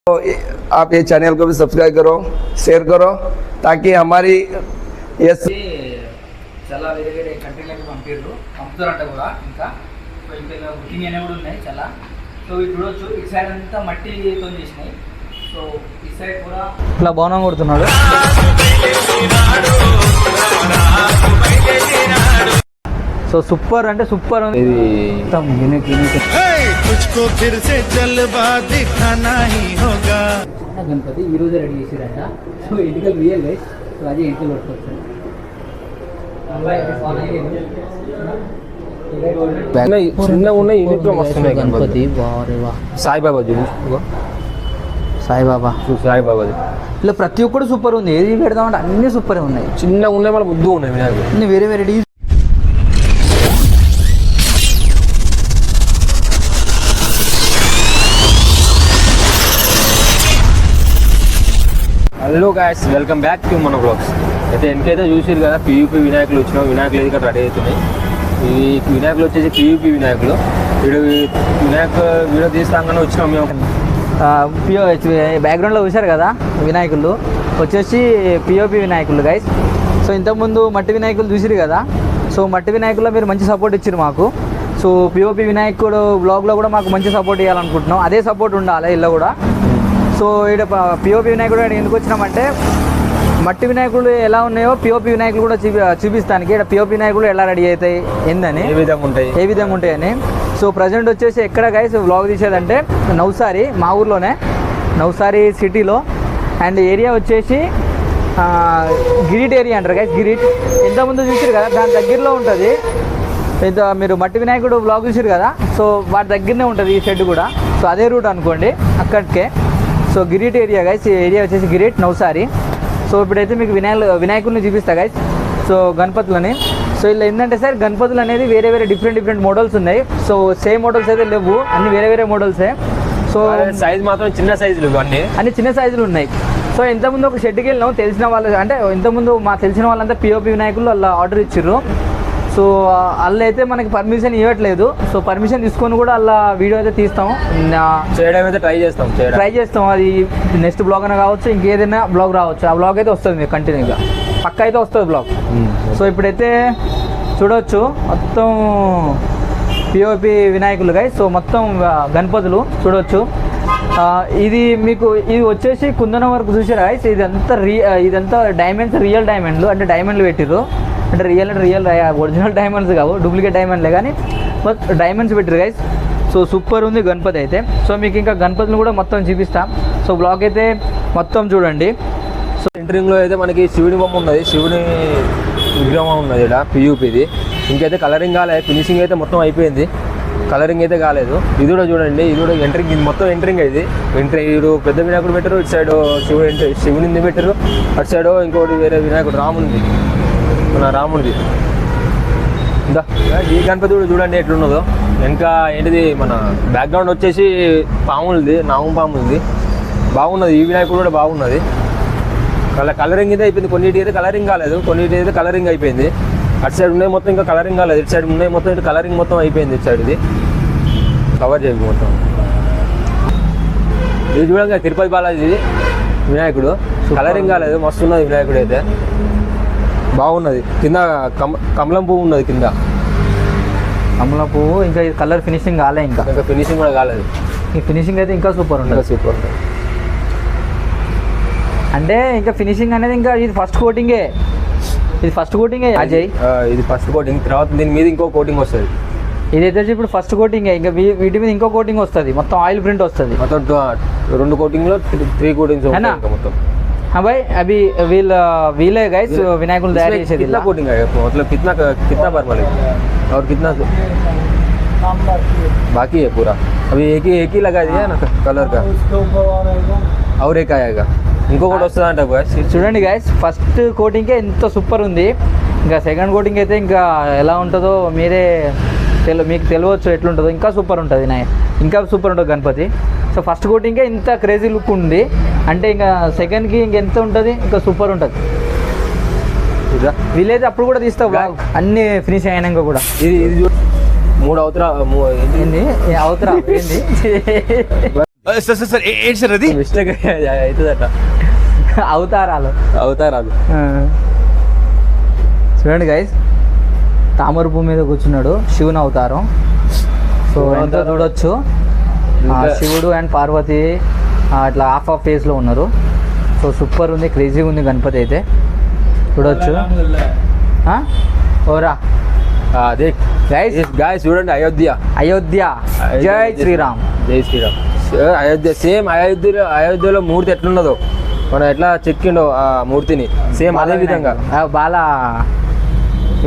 तो आप ये चैनल को भी सब्सक्राइब करो, शेयर करो ताकि हमारी ये చాలా వేరే వేరే కంట్రీలకు పంపుతారంట కూడా. ఇంకా సో ఇంకా బుకింగ్ అనేవి కూడా ఉన్నాయి చాలా. సో ఇది చూడొచ్చు, ఇటు సైడ్ అంతా మట్టితో చేసినాయి. సో ఈ సైడ్ కూడా ఇట్లా బోనం కొడుతున్నాడు. సో సూపర్ అంటే సూపర్ ఉంది. ఇది గణపతి ఈ రోజే రెడీ చేసిరంట. సో ఇంటికి రియల్ గైస్. సో అదే ఇంట్లో పట్టుకోవచ్చు. చిన్నగా ఉన్నాయి, యూనిట్లో వస్తున్నాయి గణపతి. సాయిబాబా చూడు, సాయిబాబా సాయిబాబాది ఇలా ప్రతి ఒక్కటి సూపర్ ఉంది. ఏది పెడదామంటే అన్ని సూపర్ ఉన్నాయి. చిన్నగా ఉన్నాయి, మన ముద్దు ఉన్నాయి వినాయకుడు. అన్ని వేరే వేరే డీ. Hello guys, welcome back to మన బ్లాగ్స్. అయితే ఎంకైతే చూసారు కదా, పియూపీ వినాయకులు వచ్చినాం. వినాయకులు ఇక్కడ రెడీ అవుతున్నాయి. ఈ వినాయకులు వచ్చేసి పియూపీ వినాయకులు. వీడు వినాయక వీడియో తీస్తాగానే వచ్చినాం మేము. బ్యాక్గ్రౌండ్లో చూశారు కదా వినాయకులు వచ్చేసి పిఓపి వినాయకులు గైస్. సో ఇంతకుముందు మట్టి వినాయకులు చూసిరు కదా. సో మట్టి వినాయకుల్లో మీరు మంచి సపోర్ట్ ఇచ్చారు మాకు. సో పిఓపి వినాయకుడు బ్లాగ్లో కూడా మాకు మంచి సపోర్ట్ ఇవ్వాలనుకుంటున్నాం. అదే సపోర్ట్ ఉండాలి ఇలా కూడా. సో ఇక్కడ పిఓపి వినాయకుడు ఎందుకు వచ్చినామంటే మట్టి వినాయకులు ఎలా ఉన్నాయో పిఓపి వినాయకులు కూడా చూపిస్తానికి. ఇక్కడ పిఓపి వినాయకులు ఎలా రెడీ అవుతాయి ఏందని, ఏ విధంగా ఉంటాయని. సో ప్రజెంట్ వచ్చేసి ఎక్కడ గైస్ వ్లాగ్ తీసేదంటే నవ్సారి, మా ఊర్లోనే నవ్సారి సిటీలో. అండ్ ఏరియా వచ్చేసి గిరిట్ ఏరియా అంటారు గైస్. గిరిట్ ఇంతకుముందు చూసారు కదా, దాని దగ్గరలో ఉంటుంది. ఇంత మీరు మట్టి వినాయకుడు వ్లాగ్ చూసారు కదా, సో వాటి దగ్గరనే ఉంటుంది ఈ షెడ్ కూడా. సో అదే రూట్ అనుకోండి అక్కడికే. So Girit area guys. ఈ ఏరియా వచ్చేసి గిరిట్ నవ్సారి. సో ఇప్పుడైతే మీకు వినాయకుడిని చూపిస్తా గైస్. సో గణపతులని. సో ఇలా ఏంటంటే సార్ గణపతులు అనేది వేరే వేరే డిఫరెంట్ మోడల్స్ ఉన్నాయి. సో సేమ్ మోడల్స్ అయితే లేవు, అన్ని వేరే వేరే మోడల్సే. సో సైజ్ మాత్రం చిన్న సైజులు, అన్ని చిన్న సైజులు ఉన్నాయి. సో ఇంతకుముందు ఒక షెడ్కి వెళ్ళినాం, తెలిసిన వాళ్ళు అంటే ఇంతకుముందు మా తెలిసిన వాళ్ళంతా పిఓపి వినాయకులు అలా ఆర్డర్ ఇచ్చిర్రు. సో అలా అయితే మనకి పర్మిషన్ ఇవ్వట్లేదు. సో పర్మిషన్ తీసుకొని కూడా అలా వీడియో అయితే తీస్తాం, చేయడం అయితే ట్రై చేస్తాం. అది నెక్స్ట్ బ్లాగ్ అయినా కావచ్చు, ఇంకేదైనా బ్లాగ్ రావచ్చు. ఆ బ్లాగ్ అయితే వస్తుంది మీకు కంటిన్యూగా, పక్క అయితే వస్తుంది బ్లాగ్. సో ఇప్పుడైతే చూడవచ్చు మొత్తం పిఓపి వినాయకులు గైస్. సో మొత్తం గణపతులు చూడవచ్చు. ఇది మీకు ఇది వచ్చేసి కుందనం వరకు చూసారా గైస్. ఇదంతా డైమండ్స్, రియల్ డైమండ్లు. అంటే డైమండ్లు పెట్టిర్రు, అంటే రియల్ ఒరిజినల్ డైమండ్స్ కావు, డూప్లికేట్ డైమండ్లే కానీ డైమండ్స్ పెట్టిరు గైస్. సో సూపర్ ఉంది గణపతి అయితే. సో మీకు ఇంకా గణపతిని కూడా మొత్తం చూపిస్తాం. సో బ్లాగ్ అయితే మొత్తం చూడండి. సో ఎంట్రింగ్లో అయితే మనకి శివుని బొమ్మ ఉన్నది, శివుని విగ్రహం ఉన్నది ఇక్కడ పియూపీది. ఇంకైతే కలరింగ్ కాలేదు, ఫినిషింగ్ అయితే మొత్తం అయిపోయింది, కలరింగ్ అయితే కాలేదు. ఇది కూడా చూడండి, ఇది కూడా ఎంట్రింగ్, ఇది మొత్తం ఎంట్రింగ్ అయింది. ఇటు పెద్ద వినాయకుడు పెట్టారు, ఇటు సైడ్ శివుని పెట్టారు, అటు సైడ్ ఇంకోటి వేరే వినాయకుడు రామునిది, మన రాముడిది. ఇంకా ఈ గణపతి కూడా చూడండి ఎట్లున్నదో. ఇంకా ఏంటిది మన బ్యాక్గ్రౌండ్ వచ్చేసి పాములది, నాగం పాములది. బాగున్నది, ఈ వినాయకుడు కూడా బాగున్నది. కలరింగ్ అయితే అయిపోయింది. కొన్నిటి అయితే కలరింగ్ కాలేదు, కొన్నిటి అయితే కలరింగ్ అయిపోయింది. అటు సైడ్ ఉన్నాయి మొత్తం ఇంకా కలరింగ్ కాలేదు, ఇటు సైడ్ ఉన్నాయి మొత్తం, ఇటు కలరింగ్ మొత్తం అయిపోయింది. ఇటు సైడ్ ఇది కవర్ చేయండి మొత్తం. ఇది చూడండి తిరుపతి బాలాజీ వినాయకుడు, కలరింగ్ కాలేదు, మస్తు ఉన్నది వినాయకుడు అయితే, బాగున్నది. కింద కమలం పువ్వు ఉన్నది, కింద కమలం పువ్వు. ఇంకా ఇది కలర్ ఫినిషింగ్ కాలే, ఇంకా ఫినిషింగ్ కూడా కాలేదు. ఈ ఫినిషింగ్ అయితే ఇంకా సూపర్ ఉంటుంది. అంటే ఇంకా ఫినిషింగ్ అనేది ఇంకా ఇది ఫస్ట్ కోటింగే అజయ్. ఇది ఫస్ట్ కోటింగ్, తర్వాత దీని మీద ఇంకో కోటింగ్ వస్తుంది. ఇదైతే ఇప్పుడు ఫస్ట్ కోటింగే, ఇంకా వీటి మీద ఇంకో కోటింగ్ వస్తుంది, మొత్తం ఆయిల్ ప్రింట్ వస్తుంది. మొత్తం 2 కోటింగ్లో 3 కోటింగ్స్ మొత్తం. हाँ भाई, अभी व्हील है गाइस विनायकुल तैयार చేసేది. कितना कोटिंग है मतलब कितना बार मालेगा और कितना बाकी है पूरा? अभी एक ही लगा दिया ना कलर का, और एक आएगा, ఇంకొకటి వస్తుందంట గాయ్స్. చూడండి గాయ్స్, ఫస్ట్ కోటింగ్కే ఎంత సూపర్ ఉంది. ఇంకా సెకండ్ కోటింగ్ అయితే ఇంకా ఎలా ఉంటుందో మీరే మీకు తెలియవచ్చు ఎట్లుంటుందో. ఇంకా సూపర్ ఉంటుంది, ఇంకా సూపర్ ఉంటుంది గణపతి. సో ఫస్ట్ కోటింగ్కే ఇంత క్రేజీ లుక్ ఉంది అంటే ఇంకా సెకండ్కి ఇంకెంత ఉంటుంది, ఇంకా సూపర్ ఉంటుంది. వీలైతే అప్పుడు కూడా తీస్తావు బ్లాగ్ అన్ని ఫినిష్ అయినాక కూడా. ఇది 3 అవతరా ఏంది అవతరా ఏంది సార్ సార్ సార్ ఏంటి సార్ అది? మిస్టేక్ అవుతుందట. అవతారాలు. అవుతారాలు. చూడండి గైస్, తామర పువ్వు మీద కూర్చున్నాడు, శివుని అవతారం. సో ఎంత చూడొచ్చు, శివుడు అండ్ పార్వతి అట్లా హాఫ్ ఫేస్లో ఉన్నారు. సో సూపర్ ఉంది, క్రేజీగా ఉంది గణపతి అయితే చూడొచ్చు. ఓరా అదే గాయస్ చూడండి, అయోధ్య. అయోధ్య జై శ్రీరామ్. జై శ్రీరామ్. అయోధ్య సేమ్ అయోధ్యలో మూర్తి ఎట్లున్నదో మనం ఎట్లా చెక్కిండో ఆ మూర్తిని సేమ్ అదే విధంగా బాల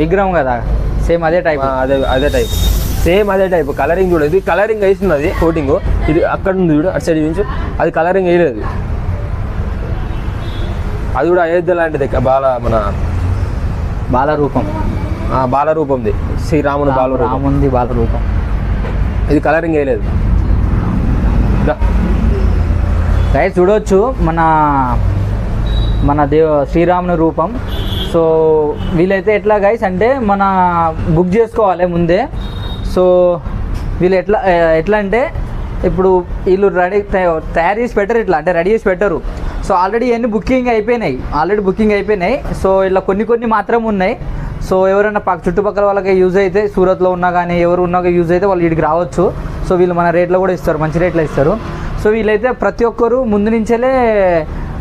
విగ్రహం కదా, సేమ్ అదే టైప్. అదే టైప్, సేమ్ అదే టైప్. కలరింగ్ చూడదు, ఇది కలరింగ్ వేస్తున్నది కోటింగ్. ఇది అక్కడ ఉంది చూడు, అటు సైడ్ నుంచి అది కలరింగ్ వేయలేదు. అది కూడా అయోధ్య లాంటిది, మన బాలరూపం. బాలరూపంది, శ్రీరాముని రాముంది బాలరూపం. ఇది కలరింగ్ వేయలేదు. గైస్ చూడవచ్చు మన శ్రీరాముని రూపం. సో వీళ్ళైతే ఎట్లా గైస్ అంటే మన బుక్ చేసుకోవాలి ముందే. సో వీళ్ళు ఎట్లా అంటే ఇప్పుడు వీళ్ళు తయారు చేసి పెట్టరు, ఇట్లా అంటే రెడీ చేసి పెట్టరు. సో ఆల్రెడీ ఇవన్నీ బుకింగ్ అయిపోయినాయి. సో ఇలా కొన్ని మాత్రం ఉన్నాయి. సో ఎవరైనా చుట్టుపక్కల వాళ్ళకి యూజ్ అయితే, సూరత్లో ఉన్నా కానీ ఎవరు ఉన్నా యూజ్ అయితే వాళ్ళు వీడికి రావచ్చు. సో వీళ్ళు మన రేట్లో కూడా ఇస్తారు, మంచి రేట్లో ఇస్తారు. సో వీళ్ళైతే ప్రతి ఒక్కరు ముందు నుంచేలే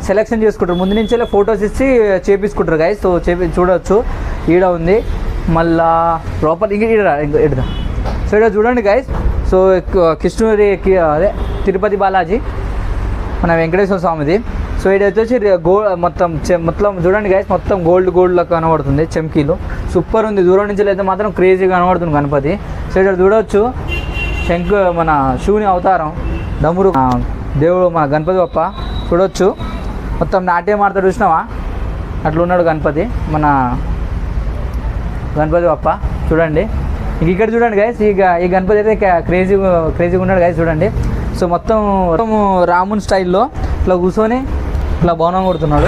సెలెక్షన్ చేసుకుంటారు, ముందు నుంచేలే ఫొటోస్ ఇచ్చి చేపించుకుంటారు గైస్. సో చూడవచ్చు, ఈడ ఉంది మళ్ళా లోపల ఇడదా. సో ఇక్కడ చూడండి గైస్. సో కృష్ణుడి అదే తిరుపతి బాలాజీ మన వెంకటేశ్వర స్వామిది. సో ఇది వచ్చేసి మొత్తం చూడండి గైస్, మొత్తం గోల్డ్లో కనబడుతుంది, చెమ్కీలు సూపర్ ఉంది. దూరం నుంచి అయితే మాత్రం క్రేజీగా కనబడుతుంది గణపతి. సో ఇక్కడ చూడవచ్చు మన శివుని అవతారం, దమ్మురు దేవుడు మన గణపతి బప్ప చూడవచ్చు. మొత్తం నాట్యం ఆడతాడు, చూసినావా అట్లా ఉన్నాడు గణపతి, మన గణపతి బప్ప చూడండి. ఇక్కడ చూడండి గైస్, ఈ గణపతి అయితే క్రేజీగా ఉన్నాడు గైస్ చూడండి. సో మొత్తం రాముని స్టైల్లో ఇట్లా కూర్చొని ఇట్లా బోనం కొడుతున్నాడు.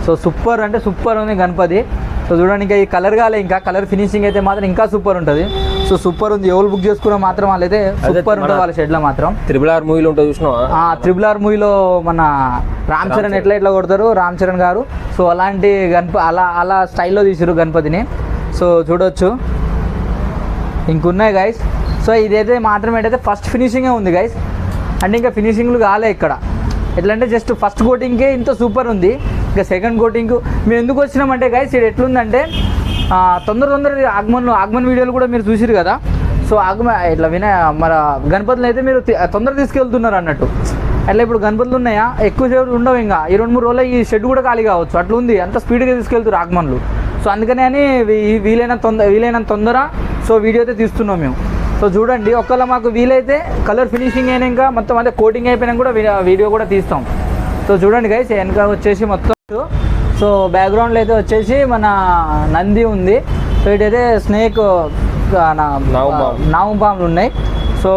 సో సూపర్ అంటే సూపర్ ఉంది గణపతి. సో చూడండి, ఇంకా ఈ కలర్ ఇంకా కలర్ ఫినిషింగ్ అయితే మాత్రం ఇంకా సూపర్ ఉంటుంది. సో సూపర్ ఉంది. ఎవరు బుక్ చేసుకున్నా మాత్రం వాళ్ళైతే సూపర్ ఉంటుంది, వాళ్ళ షెడ్లో మాత్రం. RRR మూవీలో ఉంటుంది చూసినావా? RRR మూవీలో మన రామ్ చరణ్ ఎట్లా కొడతారు, రామ్ చరణ్ గారు. సో అలాంటి అలా స్టైల్లో తీసారు గణపతిని. సో చూడవచ్చు, ఇంకున్నాయి గైస్. సో ఇదైతే మాత్రం ఏంటైతే ఫస్ట్ ఫినిషింగే ఉంది గైస్, అంటే ఇంకా ఫినిషింగ్లు కాలే ఇక్కడ. ఎట్లా అంటే జస్ట్ ఫస్ట్ కోటింగ్కే ఇంత సూపర్ ఉంది, ఇంకా సెకండ్ కోటింగ్ మేము ఎందుకు వచ్చినామంటే గైస్ ఇది ఎట్లుందంటే తొందర ఆగమన్ వీడియోలు కూడా మీరు చూసిరు కదా. సో ఇట్లా మన గణపతులు అయితే మీరు తొందర తీసుకెళ్తున్నారు అన్నట్టు. అట్లా ఇప్పుడు గణపతులు ఉన్నాయా, ఎక్కువ సేపు ఉండవు, ఇంకా ఈ 2-3 రోజులు ఈ షెడ్ కూడా ఖాళీ కావచ్చు, అట్లా ఉంది, అంత స్పీడ్గా తీసుకెళ్తారు ఆగమన్లు. సో అందుకనే అని వీలైనంత తొందర సో వీడియో అయితే తీస్తున్నాం మేము. సో చూడండి, ఒకవేళ మాకు వీలైతే కలర్ ఫినిషింగ్ అయినాక మొత్తం అదే కోటింగ్ అయిపోయినాక కూడా వీడియో కూడా తీస్తాం. సో చూడండి గైస్, వెనక వచ్చేసి మొత్తం సో బ్యాక్గ్రౌండ్లో అయితే వచ్చేసి మన నంది ఉంది. సో ఇటైతే స్నేక్ నాగుపాములు ఉన్నాయి. సో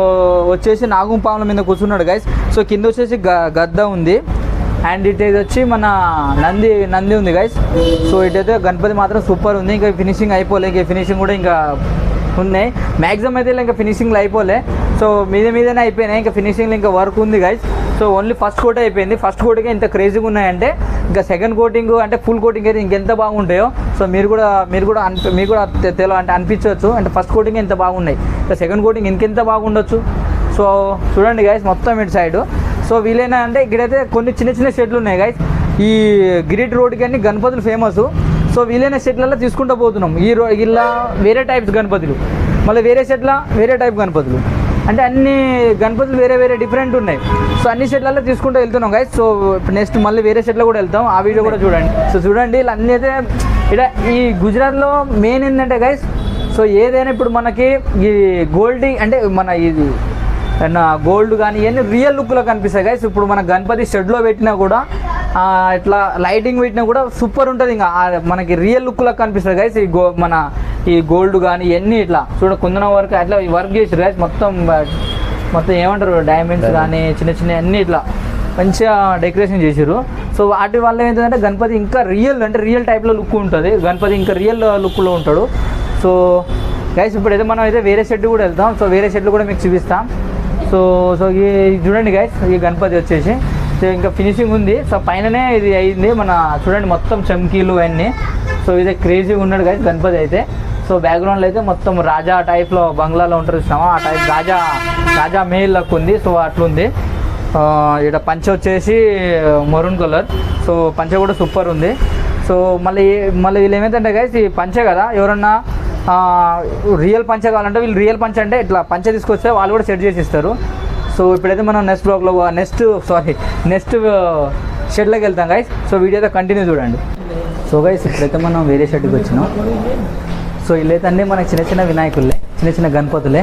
వచ్చేసి నాగుపాముల మీద కూర్చున్నాడు గైస్. సో కింద వచ్చేసి గద్ద ఉంది, అండ్ ఇటైతే వచ్చి మన నంది ఉంది గైస్. సో ఇటైతే గణపతి మాత్రం సూపర్ ఉంది. ఇంకా ఫినిషింగ్ అయిపోలే, ఇంకా ఫినిషింగ్ కూడా ఇంకా ఉన్నాయి. మ్యాక్సిమం అయితే ఇంకా ఫినిషింగ్లో అయిపోలే. సో మీదనే అయిపోయినాయి, ఇంకా ఫినిషింగ్లో ఇంకా వర్క్ ఉంది guys. So only first coat అయిపోయింది. ఫస్ట్ కోట్గా ఇంత క్రేజీగా ఉన్నాయంటే ఇంకా సెకండ్ కోటింగ్ అంటే ఫుల్ కోటింగ్ అయితే ఇంకెంత బాగుంటాయో. సో మీకు కూడా అంటే అనిపించవచ్చు, అంటే ఫస్ట్ కోటింగ్ ఎంత బాగున్నాయి, ఇంకా సెకండ్ కోటింగ్ ఇంకెంత బాగుండొచ్చు. సో చూడండి గైస్, మొత్తం ఇటు సైడు. సో వీలైనా అంటే ఇక్కడైతే కొన్ని చిన్న షెడ్లు ఉన్నాయి గైస్. ఈ గిరిట్ రోడ్కి అన్ని గణపతులు ఫేమస్. సో వీలైన షెడ్లలో తీసుకుంటూ పోతున్నాం. ఇలా వేరే టైప్స్ గణపతులు, మళ్ళీ వేరే షెడ్ల వేరే టైప్ గణపతులు, అంటే అన్ని గణపతులు వేరే డిఫరెంట్ ఉన్నాయి. సో అన్ని షెడ్లలో తీసుకుంటూ వెళ్తున్నాం గైస్. సో నెక్స్ట్ మళ్ళీ వేరే షెడ్లో కూడా వెళ్తాం, ఆ వీడియో కూడా చూడండి. సో చూడండి, ఇలా అన్నీ అయితే ఇలా ఈ గుజరాత్లో మెయిన్ ఏంటంటే గైస్, సో ఏదైనా ఇప్పుడు మనకి ఈ గోల్డ్ అంటే మన ఇది గోల్డ్ కానీ ఇవన్నీ రియల్ లుక్లో కనిపిస్తాయి గైస్. ఇప్పుడు మన గణపతి షెడ్లో పెట్టినా కూడా ఇట్లా లైటింగ్ పెట్టినా కూడా సూపర్ ఉంటుంది, ఇంకా మనకి రియల్ లుక్లో కనిపిస్తుంది గైస్. మన ఈ గోల్డ్ కానీ ఇవన్నీ ఇట్లా కుందనం వర్క్ అట్లా వర్క్ చేసారు గైస్. మొత్తం ఏమంటారు, డైమండ్స్ కానీ చిన్న అన్నీ ఇట్లా మంచిగా డెకరేషన్ చేసారు. సో వాటి వల్ల ఏంటంటే గణపతి ఇంకా రియల్ టైప్లో లుక్ ఉంటుంది, గణపతి ఇంకా రియల్ లుక్లో ఉంటాడు. సో గైస్ ఇప్పుడైతే మనం అయితే వేరే షెడ్ కూడా వెళ్తాం. సో వేరే షెడ్లు కూడా మీకు చూపిస్తాం. సో ఈ చూడండి గైస్, ఈ గణపతి వచ్చేసి సో ఇంకా ఫినిషింగ్ ఉంది. సో పైననే ఇది అయింది మన చూడండి, మొత్తం చమ్కీలు అన్నీ. సో ఇదే క్రేజీగా ఉన్నాడు గైస్ గణపతి అయితే. సో బ్యాక్గ్రౌండ్లో అయితే మొత్తం రాజా టైప్లో బంగ్లాలో ఉంటారు చూసినామా, ఆ టైప్ రాజా మెయిల్ లక్ ఉంది. సో అట్లుంది. ఇక్కడ పంచ వచ్చేసి మరూన్ కలర్. సో పంచ కూడా సూపర్ ఉంది. సో మళ్ళీ వీళ్ళు ఏమైందంటే గైస్, ఈ పంచే కదా, ఎవరన్నా రియల్ పంచ కావాలంటే వీళ్ళు రియల్ పంచ అంటే ఇట్లా పంచ తీసుకొస్తే వాళ్ళు కూడా సెట్ చేసి ఇస్తారు. సో ఇప్పుడైతే మనం నెక్స్ట్ షెడ్లోకి వెళ్తాం గైస్. సో వీడియో అయితే కంటిన్యూ చూడండి. సో గైస్ ఇప్పుడైతే మనం వేరే షెడ్కి వచ్చినాం. సో వీళ్ళైతే అన్నీ మనకి చిన్న చిన్న వినాయకులే, చిన్న చిన్న గణపతులే.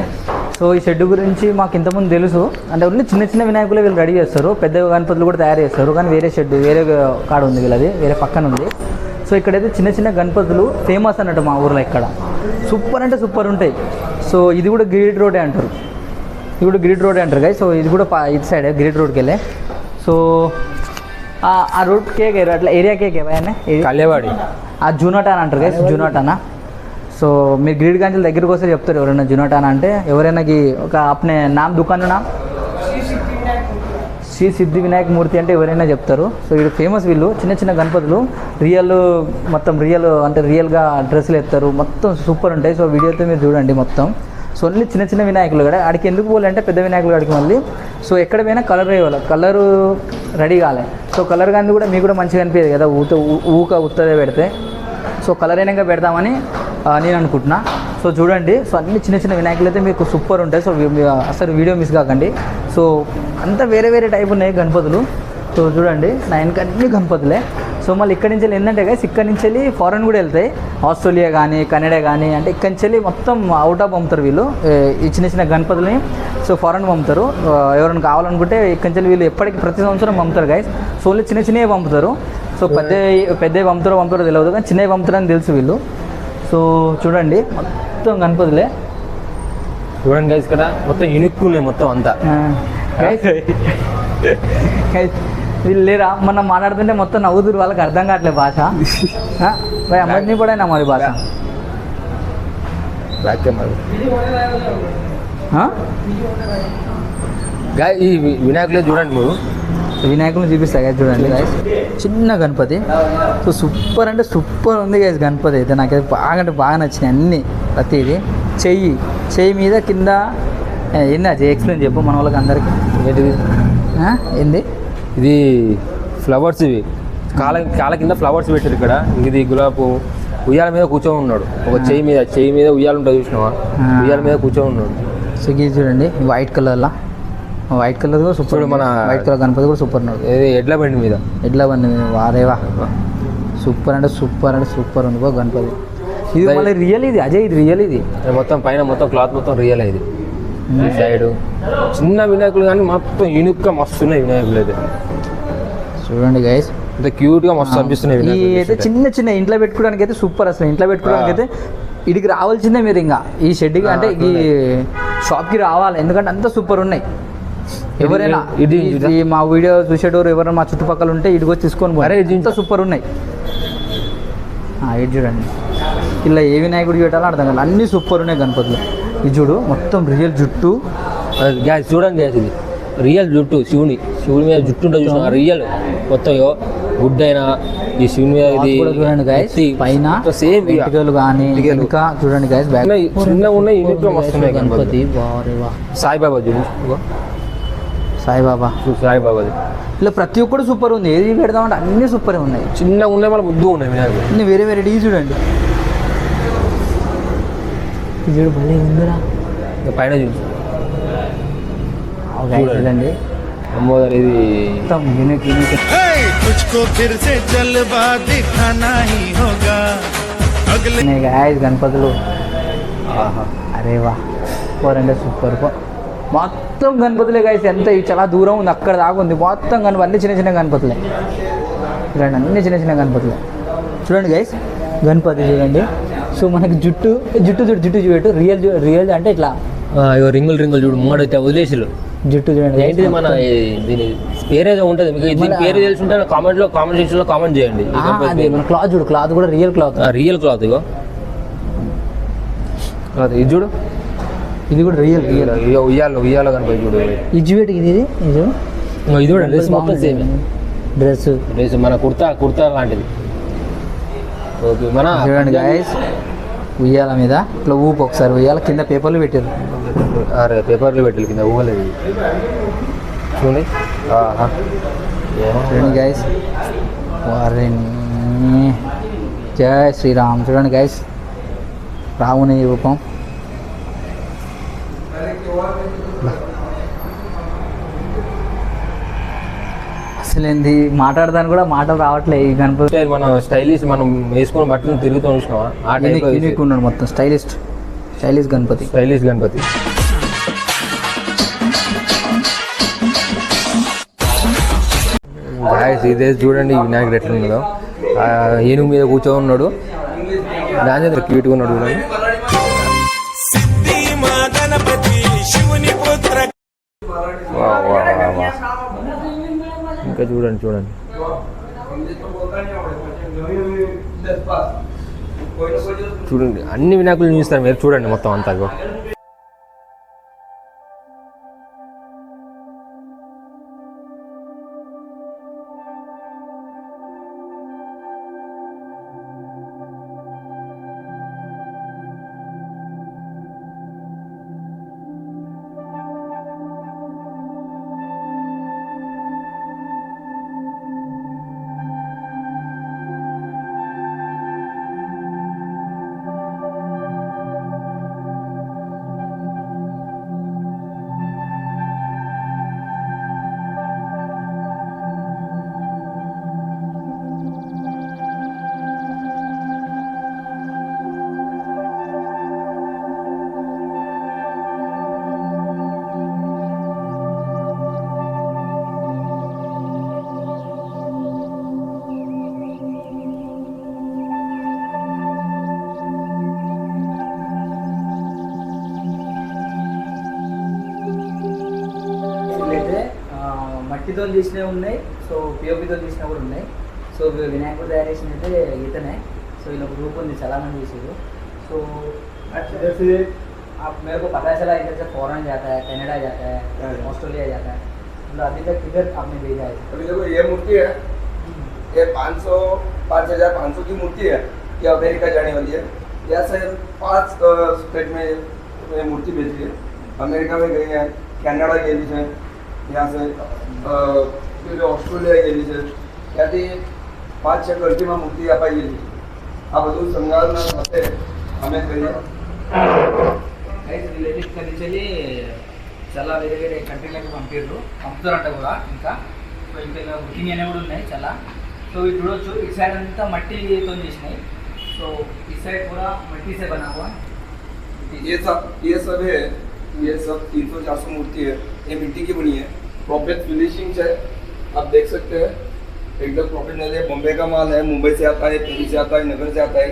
సో ఈ షెడ్ గురించి మాకు ఇంతకుముందు తెలుసు, అంటే ఓన్లీ చిన్న చిన్న వినాయకులే వీళ్ళు రెడీ చేస్తారు, పెద్ద గణపతులు కూడా తయారు చేస్తారు. కానీ వేరే షెడ్ వేరే కాడ ఉంది వీళ్ళది, వేరే పక్కన ఉంది. సో ఇక్కడైతే చిన్న చిన్న గణపతులు ఫేమస్ అన్నట్టు మా ఊర్లో ఇక్కడ సూపర్ అంటే సూపర్ ఉంటాయి. సో ఇది కూడా గ్రిడ్ రోడే అంటారు, ఇది కూడా గ్రిడ్ రోడ్ అంటారు గైస్. సో ఇది కూడా ఇటు సైడ్ గ్రిడ్ రోడ్కి వెళ్ళే. సో ఆ రోడ్ కేక్ అట్లా ఏరియా కేక్ కళ్యావాడి ఆ జూనాటానా అంటారు గైస్, జూనాటానా. సో మీరు గ్రిడ్ గంజల దగ్గరికి వస్తే చెప్తారు ఎవరైనా జూనాటానా అంటే. ఎవరైనా ఒక అప్నే నామ్ దుకాణం నామ్ శ్రీ సిద్ధి వినాయక మూర్తి అంటే ఎవరైనా చెప్తారు. సో ఇది ఫేమస్. వీళ్ళు చిన్న చిన్న గణపతులు మొత్తం అంటే రియల్గా డ్రెస్సులు ఎత్తారు, మొత్తం సూపర్ ఉంటాయి. సో వీడియో అయితే మీరు చూడండి మొత్తం. సో ఓన్లీ చిన్న చిన్న వినాయకులు కూడా ఆడికి ఎందుకు పోవాలంటే పెద్ద వినాయకులు ఆడికి మళ్ళీ. సో ఎక్కడ పోయినా కలర్ వేయాలి, కలరు రెడీ కాలే. సో కలర్ కానీ కూడా మీకు కూడా మంచిగా అనిపించదు కదా, ఉత్తదే పెడితే. సో కలర్ అయినాక పెడదామని నేను అనుకుంటున్నా. సో చూడండి, సో అన్ని చిన్న చిన్న వినాయకులు అయితే మీకు సూపర్ ఉంటాయి. సో అసలు వీడియో మిస్ కాకండి. సో అంతా వేరే వేరే టైప్ ఉన్నాయి గణపతులు. సో చూడండి నా వెనక అన్ని గణపతులే. సో మళ్ళీ ఇక్కడి నుంచి ఏంటంటే గైస్, ఇక్కడి నుంచి వెళ్ళి ఫారెన్ కూడా వెళ్తాయి, ఆస్ట్రేలియా కానీ కెనడా కానీ. అంటే ఇక్కడి నుంచి వెళ్ళి మొత్తం అవుట్ ఆఫ్ పంపుతారు వీళ్ళు ఈ చిన్న చిన్న గణపతులని. సో ఫారెన్ పంపుతారు. ఎవరైనా కావాలనుకుంటే ఇక్కడి నుంచి వీళ్ళు ఎప్పటికీ ప్రతి సంవత్సరం పంపుతారు గైస్. సో ఓన్లీ చిన్న చిన్నవి పంపుతారు. సో పెద్దవి పంపుతారో తెలియదు, కానీ చిన్నవి పంపుతారని తెలుసు వీళ్ళు. సో చూడండి మొత్తం గణపతులే. చూడండి గైస్, ఇక్కడ మొత్తం యూనిక్ ఉన్నాయి మొత్తం అంతా. వీళ్ళు లేరా మనం మాట్లాడుతుంటే మొత్తం నవ్వుతురు, వాళ్ళకి అర్థం కావట్లేదు భాష. అమ్మని కూడా అయినా మరి భాష. ఈ వినాయకులే చూడండి, మీరు వినాయకులను చూపిస్తా గైస్. చూడండి గైస్, చిన్న గణపతి. సో సూపర్ అంటే సూపర్ ఉంది గైస్ గణపతి అయితే. నాకైతే బాగా అంటే బాగా నచ్చినాయి అన్నీ. ప్రతిదీ చెయ్యి మీద కింద ఏంది అది ఎక్స్ప్లెయిన్ చెప్పు మన వాళ్ళకి అందరికీ. ఏంది ఇది? ఫ్లవర్స్. ఇవి కాల కింద ఫ్లవర్స్ పెట్టారు ఇక్కడ. ఇది గులాబీ ఉయ్యాల మీద కూర్చొని ఉన్నాడు. ఒక చెయ్యి మీద ఉయ్యాలు ఉంటుంది చూసినావా, ఉయ్యాల మీద కూర్చొని ఉన్నాడు. సో ఇది చూడండి వైట్ కలర్ కూడా సూపర్. మన వైట్ కలర్ గణపతి కూడా సూపర్ ఉన్నాడు. ఎడ్ల బండి మీద వారేవా సూపర్ అంటే సూపర్ ఉంది గణపతి. ఇది మళ్ళీ రియల్, ఇది అజయ్, ఇది రియల్. ఇది మొత్తం పైన మొత్తం క్లాత్ మొత్తం రియల్. ఇది సైడ్ చిన్న వినాయకులు కానీ మొత్తం యూనిక్గా మస్తు ఉన్నాయి వినాయకులు అయితే. చూడండి గైస్, ఇంత క్యూట్గా మస్తు అనిపిస్తున్నాయి. అయితే చిన్న ఇంట్లో పెట్టుకోవడానికి అయితే సూపర్. అసలు ఇంట్లో పెట్టుకోవడానికి అయితే ఇడికి రావాల్సిందే మీరు. ఇంకా ఈ షెడ్కి అంటే ఈ షాప్కి రావాలి, ఎందుకంటే అంత సూపర్ ఉన్నాయి. ఎవరైనా ఇది మా వీడియో చూసేటోరు ఎవరైనా మా చుట్టుపక్కల ఉంటే ఇడికి వచ్చి తీసుకొని పోయి, ఇంత సూపర్ ఉన్నాయి. ఇది చూడండి, ఇలా ఏ వినాయకుడు పెట్టాలో అర్థం కాదు, అన్నీ సూపర్ ఉన్నాయి గణపతులు. ఇది చూడు మొత్తం రియల్ జుట్టు. గ్యాస్ చూడండి గ్యాస్, ఇది రియల్ జుట్టు. శివుని మీద జుట్టు ఉంటుంది చూసిన రియల్ మొత్తం. గుడ్ అయినా ఈ శివుని మీద ఇది చూడండి గైస్, పైన సేమ్ కానీ ఇంకా చూడండి గైస్, చిన్నగా ఉన్నాయి యూనిక్గా వస్తున్నాయి గణపతి. సాయిబాబా చూడు, సాయిబాబాది ఇలా ప్రతి ఒక్కటి సూపర్ ఉంది. ఏది పెడదామంటే అన్నీ సూపర్ ఉన్నాయి. చిన్నగా ఉన్నాయి, మళ్ళీ ముద్దు ఉన్నాయి వినాయకుడు. అన్నీ వేరే వేరే డీ చూడండి. చూడు భలే ఉందిరా, పైన చూడు చూడండి. ఇది మొత్తం యూనిక్. గణపతులు అరే వా సూపర్ అంటే సూపర్. మొత్తం గణపతులే గైస్. ఎంత చాలా దూరం ఉంది, అక్కడ దాకా ఉంది మొత్తం గణపతి. అన్ని చిన్న చిన్న గణపతులే చూడండి, అన్ని చిన్న చిన్న గణపతులే. చూడండి గైస్ గణపతి చూడండి. సో మనకి జుట్టు చూపెట్టు. రియల్ అంటే ఇట్లా రింగులు చూడు, మూడైతే వదిలేసిలు జుట్టు చూడండి. ఏంటిది మన దీని పేరు ఏదో ఉంటుంది, మీకు దీని పేరు తెలిసి ఉంటే కామెంట్ సెక్షన్లో కామెంట్ చేయండి. మన క్లాత్ చూడు, క్లాత్ కూడా రియల్ క్లాత్. ఇగో అది ఇది చూడు, ఇది కూడా రియల్ రియల్ ఇక ఉయ్యాలో కనిపోయి చూడు. ఇది చూపెట్టి ఇది ఇది ఇగో ఇది కూడా డ్రెస్ మొత్తం సేమ్, డ్రెస్ డ్రెస్ మన కుర్తా లాంటిది. ఓకే మన చూడండి గైస్, ఉయ్యాల మీద ఇట్లా ఊపు ఒకసారి, ఉయ్యాల కింద పేపర్లు పెట్టారు. అరే పేపర్లు పెట్టాలి కింద ఊగలేదు చూడండి. చూడండి గైస్, వారిని జై శ్రీరామ్. చూడండి గైస్, రాముని రూపం. అసలు ఏంది మాట్లాడదానికి కూడా మాటలు రావట్లేదు. ఈ గణపతి మన స్టైలిష్ మనం వేసుకొని బట్టలు తిరుగుతూ చూసినావా ఆ టైప్ యూనిక్ ఉన్నాడు మొత్తం, stylish Ganapati. Stylish Ganapati. Guys ఇదే చూడండి ఈ వినాయకుడు ఎట్లా ఉన్నదో, ఏనుగు మీద కూర్చొని ఉన్నాడు, దాని మీద క్యూట్గా ఉన్నాడు చూడండి. Wow, wow, wow, wow. ఇంకా చూడండి చూడండి అన్ని వినాయకులు చూస్తారు మీరు, చూడండి మొత్తం అంతా. మట్టితో చేసినవి ఉన్నాయి, సో పిఓపితో చేసినవి కూడా ఉన్నాయి. సో వినాయకుడు తయారు చేసిన అయితే ఈతనే. సో ఇలా ఒక గ్రూప్ ఉంది, చాలా మంది చేసారు. సో इधर से आप मेरे को पता चला इधर से फॉरेन जाता है, कनाडा जाता है, ऑस्ट्रेलिया जाता है, मतलब अभी तक किधर आपने भेजा है? अभी देखो ये मूर्ति है, ये 5,500 की मूर्ति है, ये अमेरिका जाने वाली है। यहाँ से 5 स्टेट में ये मूर्ति भेजी है, अमेरिका में गई है, कनाडा गेली है, यहाँ से फिर ऑस्ट्रेलिया गेली है, यानी 5-6 कंट्री में मूर्ति यहाँ पाई गेली. आ બધું સંગાળના સાથે અમે કરીએ. రిలేటివ్స్ కలిసి చాలా వేరే వేరే కంట్రీలకు పంపుతారంట కూడా. ఇంకా సో ఇంకా ఇలా బుకింగ్ అనేవి కూడా ఉన్నాయి చాలా. సో ఇది చూడొచ్చు, ఇటు సైడ్ అంతా మట్టితో చేసినాయి. సో इस साइड पूरा मिट्टी से बना हुआ है. ये सब है, ये सब 300-400 मूर्ति है, ये मिट्टी की बनी है. प्रॉपर फिनिशिंग है, आप देख सकते हैं एकदम प्रॉपर नहीं है. बॉम्बे का माल है, मुंबई से आता है, दिल्ली से आता है, नगर से आता है.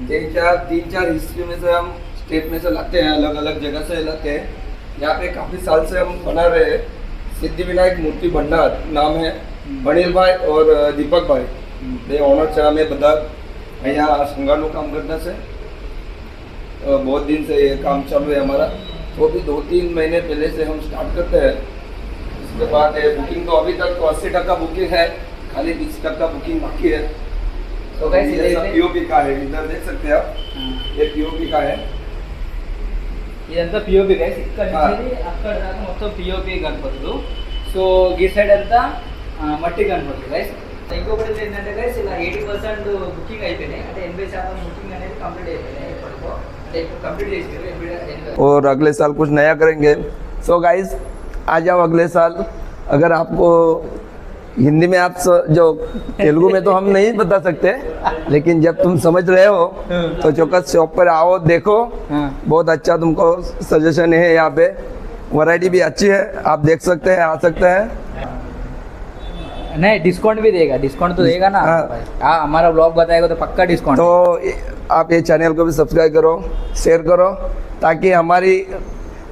3-4 हिस्से में से हम स्टेट में से लाते हैं, अलग अलग जगह से लाते हैं. यहाँ पे काफ़ी साल से हम बना रहे हैं. सिद्धिविनायक मूर्ति भंडार नाम है. अनिल भाई और दीपक भाई ये ऑनर છે. અમે બધા અહીંયા સંગારનું કામ करने से बहुत दिन से ये काम चालू है हमारा. तो भी 2-3 महीने पहले से हम स्टार्ट करते हैं. उसके बाद बुकिंग तो अभी तक 80% बुकिंग है, खाली 20% बुकिंग बाकी है. तो guys, ये सब पीओपी का है, इधर देख सकते हैं आप, ये पीओपी का है. ఇదంతా పిఓపి గైస్. ఇక్కడ నుంచి అక్కడ దాకా మొత్తం పిఓపి గణపతులు. సో ఈ సైడ్ అంతా మట్టి గణపతులు గైస్. ఇంకొకటి ఏంటంటే గైస్, ఇలా 80% బుకింగ్ అయిపోయినాయి, అంటే 80% బుకింగ్ అనేది కంప్లీట్ అయిపోయినాయి ఇప్పటికో. అంటే ఇప్పుడు కంప్లీట్ చేసి और अगले साल कुछ नया करेंगे. सो गाइस आ जाओ अगले साल. अगर आपको हिंदी में आप जो तेलुगु में तो हम नहीं बता सकते, लेकिन जब तुम समझ रहे हो तो चौकस शॉप पर आओ, देखो. बहुत अच्छा तुमको सजेशन है. यहाँ पे वैरायटी भी अच्छी है, आप देख सकते हैं, आ सकते हैं. नहीं डिस्काउंट भी देगा, डिस्काउंट तो देगा ना. हाँ हमारा ब्लॉग बताएगा तो पक्का डिस्काउंट. तो आप ये चैनल को भी सब्सक्राइब करो, शेयर करो, ताकि हमारी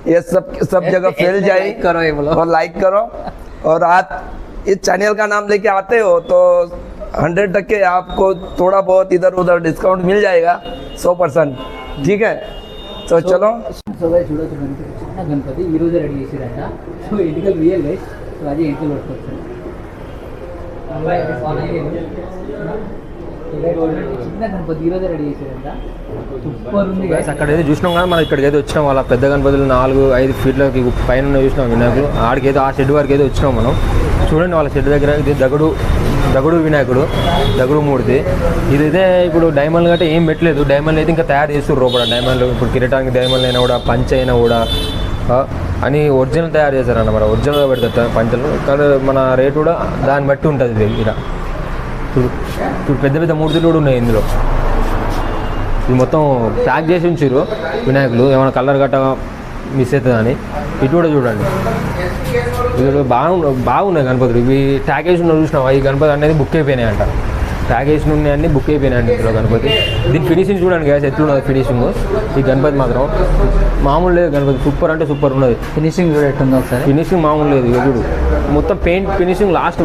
ये सब जगह फैल जाए. करो ये बोलो, और लाइक करो. और आप इस चैनल का नाम लेके आते हो तो 100% आपको थोड़ा बहुत इधर उधर डिस्काउंट मिल जाएगा, 100%. ठीक है. तो चलो సో గైస్ చూడొచ్చు గణపతి చిన్న గణపతి ఈ రోజే రెడీ చేసిరంట. సో ఎన్నికలు రియల్ గైస్. సో అది ఎన్నికలు పట్టుకోవచ్చు చిన్న గణపతి ఈ రోజే రెడీ చేసిరంట. సూపర్ ఉంది గైస్. అక్కడైతే చూసినాం కదా మనం, ఇక్కడికి అయితే వచ్చినాం. వాళ్ళ పెద్ద గణపతులు 4-5 ఫీట్లకి పైన చూసినాం వినాయకుడు. ఆడికైతే ఆ షెడ్ వరకు అయితే వచ్చినాం మనం. చూడండి వాళ్ళ షెడ్ దగ్గర ఇది దగుడు వినాయకుడు, దగుడు మూర్తి. ఇదైతే ఇప్పుడు డైమండ్ గట్టే ఏం పెట్టలేదు. డైమండ్ అయితే ఇంకా తయారు చేస్తారు లోపల. డైమండ్లు ఇప్పుడు కిరీటానికి డైమండ్ అయినా కూడా, పంచ అయినా కూడా అని ఒరిజినల్ తయారు చేశారన్నమాట. ఒరిజినల్గా పెడతారు పంచలు. కానీ మన రేటు కూడా దాన్ని బట్టి ఉంటుంది దగ్గర. ఇప్పుడు పెద్ద పెద్ద మూర్తులు కూడా ఉన్నాయి ఇందులో. ఇది మొత్తం ప్యాక్ చేసి ఉంచారు వినాయకులు, ఏమైనా కలర్ గట్ట మిస్ అవుతుందని. ఇటు కూడా చూడండి, ఇది బాగున్నాయి గణపతులు. ఇవి ట్యాగేషన్ చూసినావా? ఈ గణపతి అనేది బుక్ అయిపోయినాయి అంట. ట్యాగేషన్ ఉన్నాయన్నీ బుక్ అయిపోయినాయండి ఇందులో గణపతి. దీని ఫినిషింగ్ చూడండి గ్యాస్ ఎట్లున్నది ఫినిషింగ్. ఈ గణపతి మాత్రం మామూలు లేదు. గణపతి సూపర్ అంటే సూపర్ ఉన్నది. ఫినిషింగ్ కూడా ఎట్టుందో ఒకసారి. ఫినిషింగ్ మామూలు లేదు. చూడు మొత్తం పెయింట్ ఫినిషింగ్ లాస్ట్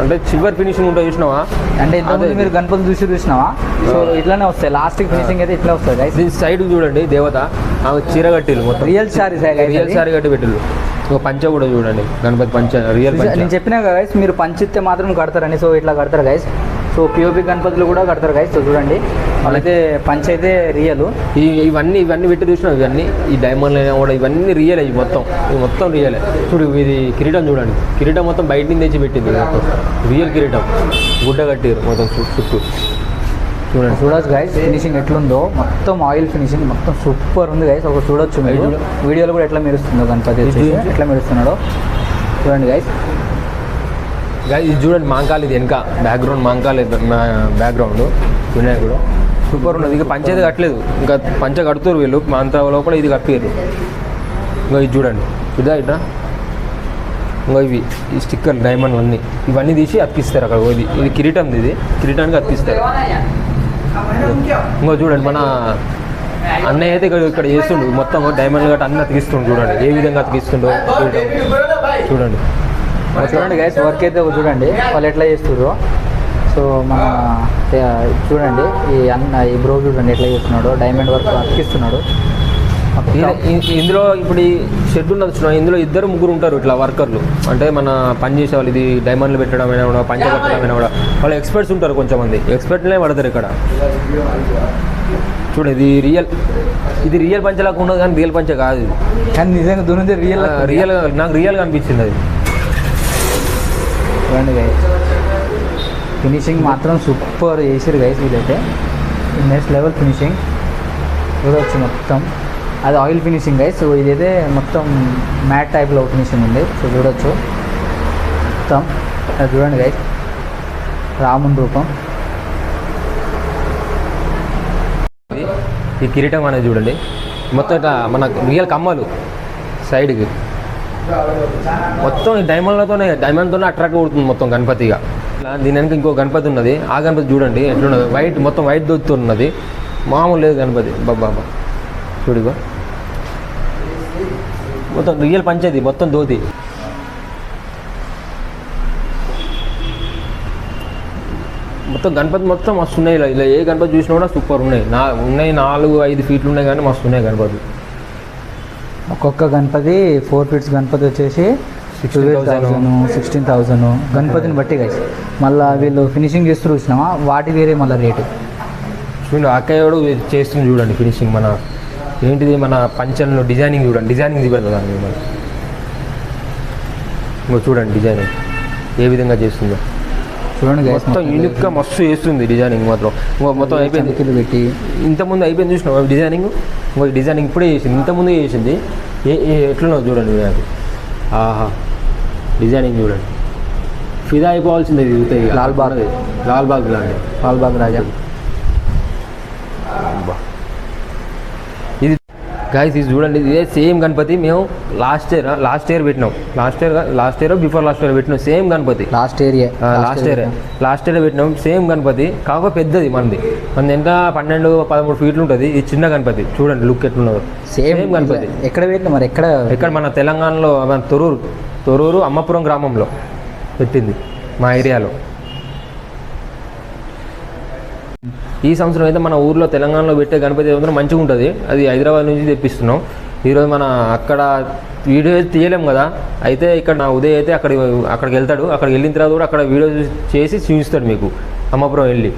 అంటే చివరి ఫినిషింగ్ ఉంటుంది చూసినావా? అంటే ఇంతకుముందు మీరు గణపతి చూసినావా? సో ఇట్లానే వస్తాయి లాస్ట్ ఫినిషింగ్ అయితే ఇట్లా వస్తుంది. దీని సైడ్ చూడండి దేవత ఆమె చీర కట్టిల్లు మొత్తం రియల్ సారీ కట్టి పెట్టిల్లు. ఒక పంచ కూడా చూడండి గణపతి పంచ రియల్ పంచ. నేను చెప్పినా కదా గైస్, మీరు పంచిస్తే మాత్రం కడతారని. సో ఇట్లా కడతారు గైస్. సో పిఓపి గణపతులు కూడా కడతారు గైస్. సో చూడండి వాళ్ళైతే పంచ అయితే రియల్. ఇవన్నీ పెట్టి చూసినాం. ఇవన్నీ ఈ డైమండ్లు అయినా కూడా ఇవన్నీ రియల్. ఇవి మొత్తం రియలే. చూడు ఇది కిరీటం చూడండి. కిరీటం మొత్తం బయట నుంచి తెచ్చి పెట్టింది మొత్తం రియల్ కిరీటం. గుడ్డ కట్టారు మొత్తం చుట్టూ. చూడొచ్చు గైస్ ఫినిషింగ్ ఎట్లుందో. మొత్తం ఆయిల్ ఫినిషింగ్ మొత్తం సూపర్ ఉంది గైస్. ఒక చూడొచ్చు మీరు వీడియోలో కూడా ఎట్లా మెరుస్తుందో గణపతి ఎట్లా మెరుస్తున్నాడో చూడండి గైస్. ఇది చూడండి మాంకాలు. ఇది వెనక బ్యాక్గ్రౌండ్ మాంకాలు బ్యాక్గ్రౌండ్ వినాయకుడు సూపర్ ఉన్నది. ఇక పంచ అయితే కట్టలేదు, ఇంకా పంచ కడుతున్నారు వీళ్ళు. మా అంత లోపల ఇది కప్పారు. ఇంకా ఇది చూడండి ఇదా ఇట్లా. ఇంకా ఇవి ఈ స్టిక్కర్ డైమండ్ ఇవన్నీ తీసి అతికిస్తారు అక్కడ. ఇది కిరీటం. ఇది కిరీటానికి అతికిస్తారు. ఇంకో చూడండి మన అన్నయ్య అయితే ఇక్కడ చేస్తుండు. మొత్తం డైమండ్ గట్ట అన్నీ అతికిస్తుండు. చూడండి ఏ విధంగా అతికిస్తుండో చూడండి. చూడండి గైస్ వర్క్ అయితే చూడండి వాళ్ళు ఎట్లా చేస్తుర్రో. సో మన చూడండి ఈ బ్రో చూడండి ఎట్లా చేస్తున్నాడు. డైమండ్ వర్క్ అతికిస్తున్నాడు. ఇందులో ఇప్పుడు ఈ షెడ్ ఉన్నది చూడ, ఇందులో 2-3 ఉంటారు ఇట్లా వర్కర్లు. అంటే మన పని చేసే వాళ్ళు. ఇది డైమండ్లు పెట్టడం అయినా కూడా, పంచ కట్టడం అయినా కూడా వాళ్ళు ఎక్స్పర్ట్స్ ఉంటారు. కొంచెంమంది ఎక్స్పర్ట్లే పడతారు ఇక్కడ. చూడండి ఇది రియల్ పంచలాగా ఉన్నది కానీ రియల్ పంచ కాదు ఇది. కానీ నిజంగా దూరం రియల్ నాకు రియల్గా అనిపించింది అది. చూడండి గైస్ ఫినిషింగ్ మాత్రం సూపర్ చేసారు గైస్. వీళ్ళైతే నెక్స్ట్ లెవెల్ ఫినిషింగ్ చూడవచ్చు మొత్తం. అది ఆయిల్ ఫినిషింగ్ గైస్. సో ఇదైతే మొత్తం మ్యాట్ టైప్లో ఫినిషింగ్ ఉంది. సో చూడొచ్చు మొత్తం. అది చూడండి గైస్ రాముని రూపం. ఈ కిరీటం అనేది చూడండి మొత్తం ఇట్లా మన రియల్ కమ్మలు సైడ్కి మొత్తం డైమండ్తోనే అట్రాక్ట్ అవుతుంది మొత్తం గణపతిగా. దీని వెనక ఇంకో గణపతి ఉన్నది. ఆ గణపతి చూడండి ఎట్లున్నది. మొత్తం వైట్ దోతితో ఉన్నది. మామూలు లేదు గణపతి. బాబా చూడిగో మొత్తం రియల్ పంచేది మొత్తం దోతి. మొత్తం గణపతి మొత్తం మస్తు ఉన్నాయి. ఇలా ఏ గణపతి చూసినా కూడా సూపర్ ఉన్నాయి. 4-5 ఫీట్లు ఉన్నాయి కానీ మస్తు ఉన్నాయి గణపతి. ఒక్కొక్క గణపతి 4 ఫీట్స్ గణపతి వచ్చేసి 16,000 గణపతిని బట్టి గైస్. మళ్ళీ వీళ్ళు ఫినిషింగ్ చేస్తూ చూసినామా వాటి వేరే మళ్ళీ రేటు. చూడండి అక్కయ్యడు చేస్తుంది చూడండి ఫినిషింగ్. మన ఏంటిది మన పంచంలో డిజైనింగ్ చూడండి. డిజైనింగ్ చూపెడతాను మిమ్మల్ని. ఇంకో చూడండి డిజైనింగ్ ఏ విధంగా చేస్తుందో చూడండి గైస్. మొత్తం యూనిక్గా మస్తు చేస్తుంది డిజైనింగ్ మాత్రం. మొత్తం అయిపోయింది పెట్టి ఇంతకుముందు అయిపోయింది చూసినా డిజైనింగ్. డిజైనింగ్ ఇప్పుడే చేసింది, ఇంతకుముందే చేసింది. ఎట్లున్నదో చూడండి నాకు. ఆహా డిజైనింగ్ చూడండి. ఫిదా అయిపోవాల్సింది ఇది. లాల్బాగ్ రాజా. ఇది గాయస్ ఇది చూడండి. ఇదే సేమ్ గణపతి మేము లాస్ట్ ఇయర్ పెట్టినాం. Last year before last year పెట్టినాం సేమ్ గణపతి. లాస్ట్ ఇయర్ పెట్టినాం సేమ్ గణపతి. కాకపోతే పెద్దది మనది ఎంత 12-13 ఫీట్లు ఉంటుంది. ఈ చిన్న గణపతి చూడండి లుక్ ఎట్లున్నదో. సేమ్ గణపతి. ఎక్కడ పెట్టినా మరి ఎక్కడ మన తెలంగాణలో తొర్రూరు అమ్మపురం గ్రామంలో పెట్టింది మా ఏరియాలో. ఈ సంవత్సరం అయితే మన ఊర్లో తెలంగాణలో పెట్టే గణపతి మాత్రం మంచిగా ఉంటుంది. అది హైదరాబాద్ నుంచి తెప్పిస్తున్నాం. ఈరోజు మన అక్కడ వీడియో అయితే తీయలేం కదా, అయితే ఇక్కడ నా ఉదయ్ అయితే అక్కడికి వెళ్తాడు. అక్కడికి వెళ్ళిన తర్వాత కూడా అక్కడ వీడియో చేసి చూపిస్తాడు మీకు. అమ్మపురం వెళ్ళి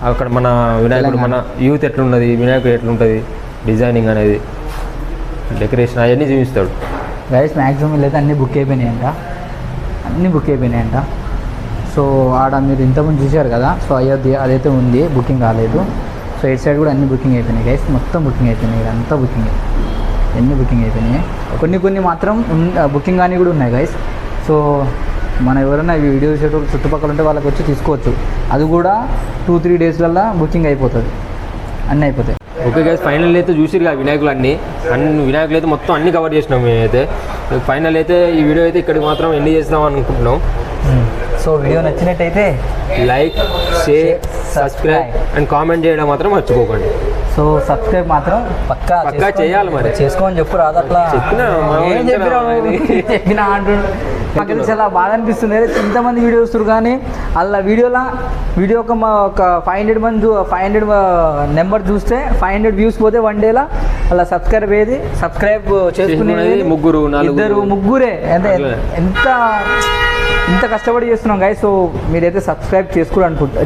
అక్కడ మన వినాయకుడు, మన యూత్ ఎట్లున్నది, వినాయకుడు ఎట్లుంటుంది, డిజైనింగ్ అనేది, డెకరేషన్ అవన్నీ చూపిస్తాడు. గైస్ మ్యాక్సిమం వెళ్ళైతే అన్నీ బుక్ అయిపోయినాయంట, సో ఆడ మీరు ఇంతకుముందు చూశారు కదా, సో అయోధ్య అదైతే ఉంది, బుకింగ్ కాలేదు. సో ఇటు సైడ్ కూడా అన్ని బుకింగ్ అయిపోయినాయి గైస్, మొత్తం బుకింగ్ అయిపోయినాయి. ఇదంతా బుకింగ్, అన్ని బుకింగ్ అయిపోయినాయి. కొన్ని మాత్రం బుకింగ్ కానీ కూడా ఉన్నాయి గైస్. సో మనం ఎవరైనా ఈ వీడియో చూసేటప్పుడు చుట్టుపక్కల ఉంటే వాళ్ళకి వచ్చి తీసుకోవచ్చు. అది కూడా 2-3 డేస్లలో బుకింగ్ అయిపోతుంది, అన్నీ అయిపోతాయి. ఓకే గైస్, ఫైనల్ అయితే చూసిరు కదా వినాయకులు అన్ని వినాయకులు అయితే మొత్తం అన్ని కవర్ చేసినాం మేమైతే. ఫైనల్ అయితే ఈ వీడియో అయితే ఇక్కడికి మాత్రం ఎండ్ చేస్తాం అనుకుంటున్నాం. సో వీడియో నచ్చినట్టయితే like, share, subscribe and comment చేయడం మాత్రం మర్చిపోకండి. సో సబ్స్క్రైబ్ మాత్రం పక్కా చేయాలి, మరి చేసుకోని చెప్పు రాదు. అట్లా చెప్పినా అంటుండు. నాకు చాలా బాధ అనిపిస్తుంది. ఇంతమంది వీడియో చూస్తారు కానీ అలా వీడియో ఒక 500 నెంబర్ చూస్తే 500 వ్యూస్ పోతే 1 డేలా అలా సబ్స్క్రైబ్ చేసుకునేది ముగ్గురే. ఎంత కష్టపడి చేస్తున్నాం గైస్. సో మీరైతే సబ్స్క్రైబ్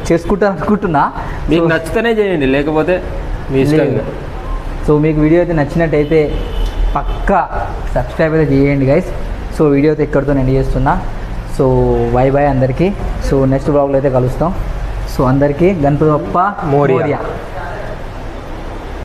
చేసుకుంటారు అనుకుంటున్నా. మీకు నచ్చితేనే చేయండి, లేకపోతే మీ ఇష్టం. సో మీకు వీడియో అయితే నచ్చినట్టయితే పక్కా సబ్స్క్రైబ్ అయితే చేయండి గైస్. సో వీడియో అయితే ఇక్కడితో ఎండ్ చేస్తున్నా. సో బాయ్ అందరికీ. సో నెక్స్ట్ బ్లాగ్లో అయితే కలుస్తాం. సో అందరికీ గణపతి బప్ప మోరియా.